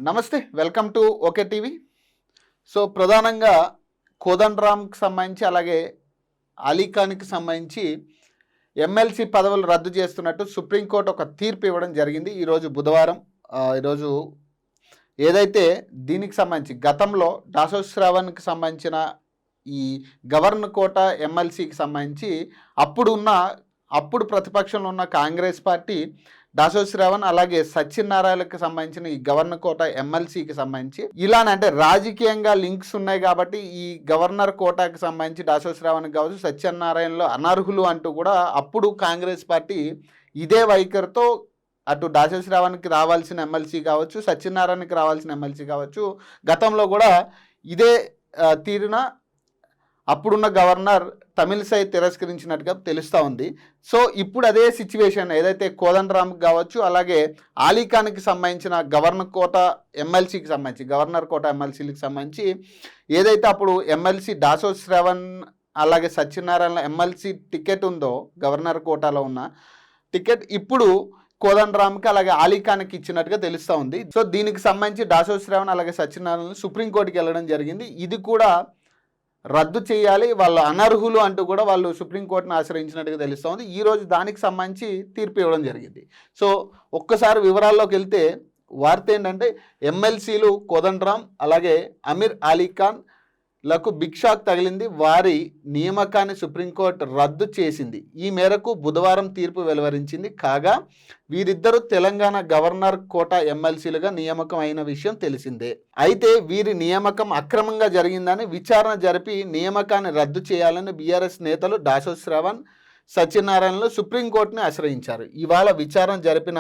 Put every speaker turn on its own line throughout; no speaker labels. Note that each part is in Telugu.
నమస్తే, welcome to okay TV. So ప్రధానంగా కోదండరామ్కి సంబంధించి అలాగే అలీఖాన్కి సంబంధించి ఎమ్మెల్సీ పదవులు రద్దు చేస్తున్నట్టు సుప్రీంకోర్టు ఒక తీర్పు ఇవ్వడం జరిగింది ఈరోజు బుధవారం. ఈరోజు ఏదైతే దీనికి సంబంధించి గతంలో దాసోస్ శ్రవణ్కి సంబంధించిన ఈ గవర్నర్ కోట ఎమ్మెల్సీకి సంబంధించి అప్పుడు ప్రతిపక్షంలో ఉన్న కాంగ్రెస్ పార్టీ దాసోస్ శ్రవణ్ అలాగే సత్యనారాయణకి సంబంధించిన ఈ గవర్నర్ కోట ఎమ్మెల్సీకి సంబంధించి ఇలానంటే రాజకీయంగా లింక్స్ ఉన్నాయి కాబట్టి ఈ గవర్నర్ కోటాకి సంబంధించి దాసోస్ శ్రవణ్కి కావచ్చు సత్యనారాయణలో అనర్హులు అంటూ కూడా అప్పుడు కాంగ్రెస్ పార్టీ ఇదే వైఖరితో అటు దాసోస్ శ్రవణ్కి రావాల్సిన ఎమ్మెల్సీ కావచ్చు సత్యనారాయణకి రావాల్సిన ఎమ్మెల్సీ కావచ్చు గతంలో కూడా ఇదే తీరున అప్పుడున్న గవర్నర్ తమిళిసై తిరస్కరించినట్టుగా తెలుస్తూ ఉంది. సో ఇప్పుడు అదే సిచ్యువేషన్ ఏదైతే కోదండరామ్కి కావచ్చు అలాగే అలీఖాన్కి సంబంధించిన గవర్నర్ కోట ఎమ్మెల్సీలకు సంబంధించి ఏదైతే అప్పుడు ఎమ్మెల్సీ దాసోస్ శ్రవణ్ అలాగే సత్యనారాయణ ఎమ్మెల్సీ టికెట్ ఉందో గవర్నర్ కోటాలో ఉన్న టికెట్ ఇప్పుడు కోదండరామ్కి అలాగే అలీఖాన్కి ఇచ్చినట్టుగా తెలుస్తూ ఉంది. సో దీనికి సంబంధించి దాసోస్ శ్రవణ్ అలాగే సత్యనారాయణ సుప్రీంకోర్టుకి వెళ్ళడం జరిగింది. ఇది కూడా రద్దు చేయాలి, వాళ్ళు అనర్హులు అంటూ కూడా వాళ్ళు సుప్రీంకోర్టును ఆశ్రయించినట్టుగా తెలుస్తూ ఉంది. ఈరోజు దానికి సంబంధించి తీర్పు ఇవ్వడం జరిగింది. సో ఒక్కసారి వివరాల్లోకి వెళ్తే వార్త ఏంటంటే ఎమ్మెల్సీలు కోదండరామ్ అలాగే అమీర్ అలీఖాన్ లకు బిగ్ షాక్ తగిలింది. వారి నియామకాన్ని సుప్రీంకోర్టు రద్దు చేసింది. ఈ మేరకు బుధవారం తీర్పు వెలువరించింది. కాగా వీరిద్దరూ తెలంగాణ గవర్నర్ కోట ఎమ్మెల్సీలుగా నియామకం అయిన విషయం తెలిసిందే. అయితే వీరి నియామకం అక్రమంగా జరిగిందని విచారణ జరిపి నియామకాన్ని రద్దు చేయాలని బీఆర్ఎస్ నేతలు దాసోస్ శ్రవణ్ సత్యనారాయణలో సుప్రీంకోర్టుని ఆశ్రయించారు. ఇవాళ విచారణ జరిపిన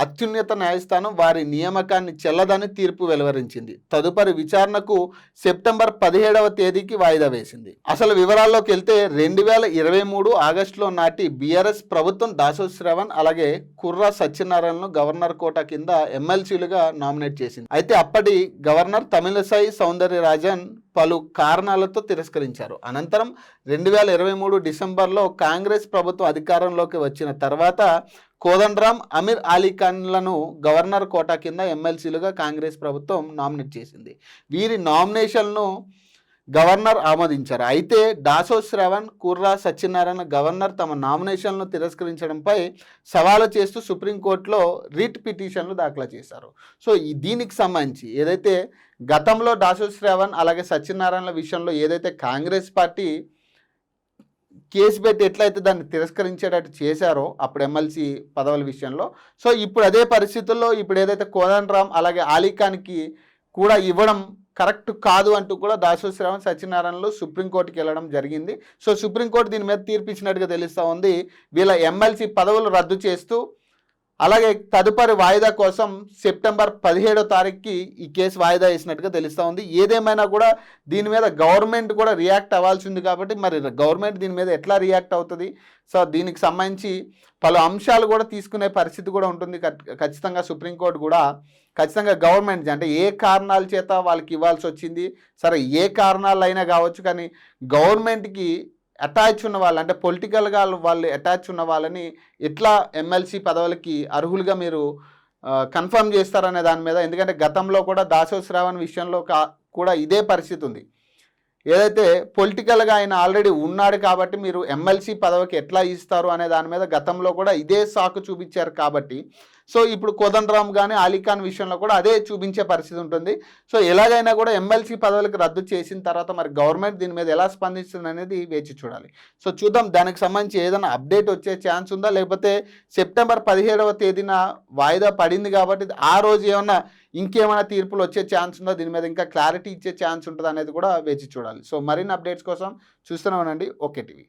అత్యున్నత న్యాయస్థానం వారి నియామకాన్ని చెల్లదని తీర్పు వెలువరించింది. తదుపరి విచారణకు సెప్టెంబర్ 17వ తేదీకి వాయిదా వేసింది. అసలు వివరాల్లోకి వెళ్తే 2023 ఆగస్టులో నాటి బీఆర్ఎస్ ప్రభుత్వం దాసోస్ శ్రవణ్ అలాగే కుర్రా సత్యనారాయణను గవర్నర్ కోట కింద ఎమ్మెల్సీలుగా నామినేట్ చేసింది. అయితే అప్పటి గవర్నర్ తమిళిసై సౌందరరాజన్ పలు కారణాలతో తిరస్కరించారు. అనంతరం 2023 డిసెంబర్లో కాంగ్రెస్ ప్రభుత్వం అధికారంలోకి వచ్చిన తర్వాత కోదండరామ్ అమీర్ అలీఖాన్లను గవర్నర్ కోటా కింద ఎమ్మెల్సీలుగా కాంగ్రెస్ ప్రభుత్వం నామినేట్ చేసింది. వీరి నామినేషన్ను గవర్నర్ ఆమోదించారు. అయితే దాసోస్ శ్రవణ్ కుర్రా సత్యనారాయణ గవర్నర్ తమ నామినేషన్లను తిరస్కరించడంపై సవాలు చేస్తూ సుప్రీంకోర్టులో రిట్ పిటిషన్లు దాఖలు చేశారు. సో దీనికి సంబంధించి ఏదైతే గతంలో దాసోస్ శ్రవణ్ అలాగే సత్యనారాయణ విషయంలో ఏదైతే కాంగ్రెస్ పార్టీ కేసు పెట్టి ఎట్లయితే దాన్ని తిరస్కరించేటట్టు చేశారో అప్పుడు ఎమ్మెల్సీ పదవుల విషయంలో, సో ఇప్పుడు అదే పరిస్థితుల్లో ఇప్పుడు ఏదైతే కోదండరామ్ అలాగే అలీఖాన్కి కూడా ఇవ్వడం కరెక్ట్ కాదు అంటూ కూడా దాసోస్ శ్రవణ్ సత్యనారాయణలో సుప్రీంకోర్టుకి వెళ్ళడం జరిగింది. సో సుప్రీంకోర్టు దీని మీద తీర్పు ఇచ్చినట్టుగా తెలుస్తూ ఉంది. వీళ్ళ ఎమ్మెల్సీ పదవులు రద్దు చేస్తూ అలాగే తదుపరి వాయిదా కోసం సెప్టెంబర్ 17వ తారీఖుకి ఈ కేసు వాయిదా వేసినట్టుగా తెలుస్తూ ఉంది. ఏదేమైనా కూడా దీని మీద గవర్నమెంట్ కూడా రియాక్ట్ అవ్వాల్సి ఉంది కాబట్టి మరి గవర్నమెంట్ దీని మీద ఎట్లా రియాక్ట్ అవుతుంది, సో దీనికి సంబంధించి పలు అంశాలు కూడా తీసుకునే పరిస్థితి కూడా ఉంటుంది. ఖచ్చితంగా సుప్రీంకోర్టు కూడా ఖచ్చితంగా గవర్నమెంట్ అంటే ఏ కారణాల చేత వాళ్ళకి ఇవ్వాల్సి వచ్చింది, సరే ఏ కారణాలు అయినా కావచ్చు, కానీ గవర్నమెంట్కి అటాచ్ ఉన్న వాళ్ళు అంటే పొలిటికల్గా వాళ్ళు అటాచ్ ఉన్న వాళ్ళని ఎట్లా ఎమ్మెల్సీ పదవులకి అర్హులుగా మీరు కన్ఫర్మ్ చేస్తారనే దాని మీద, ఎందుకంటే గతంలో కూడా దాసోస్ శ్రవణ్ విషయంలో కూడా ఇదే పరిస్థితి ఉంది. ఏదైతే పొలిటికల్గా ఆయన ఆల్రెడీ ఉన్నాడు కాబట్టి మీరు ఎమ్మెల్సీ పదవికి ఎట్లా ఇస్తారు అనే దాని మీద గతంలో కూడా ఇదే సాకు చూపించారు కాబట్టి సో ఇప్పుడు కోదండరామ్ కానీ అలీఖాన్ విషయంలో కూడా అదే చూపించే పరిస్థితి ఉంటుంది. సో ఎలాగైనా కూడా ఎమ్మెల్సీ పదవులకు రద్దు చేసిన తర్వాత మరి గవర్నమెంట్ దీని మీద ఎలా స్పందిస్తుంది అనేది వేచి చూడాలి. సో చూద్దాం దానికి సంబంధించి ఏదైనా అప్డేట్ వచ్చే ఛాన్స్ ఉందా, లేకపోతే సెప్టెంబర్ 17వ తేదీన వాయిదా పడింది కాబట్టి ఆ రోజు ఏమన్నా ఇంకేమైనా తీర్పులు వచ్చే ఛాన్స్ ఉందో, దీని మీద ఇంకా క్లారిటీ ఇచ్చే ఛాన్స్ ఉంటుంది అనేది కూడా వేచి చూడాలి. సో మరిన్ని అప్డేట్స్ కోసం చూస్తూనే ఉండండి ఓకే టీవీ.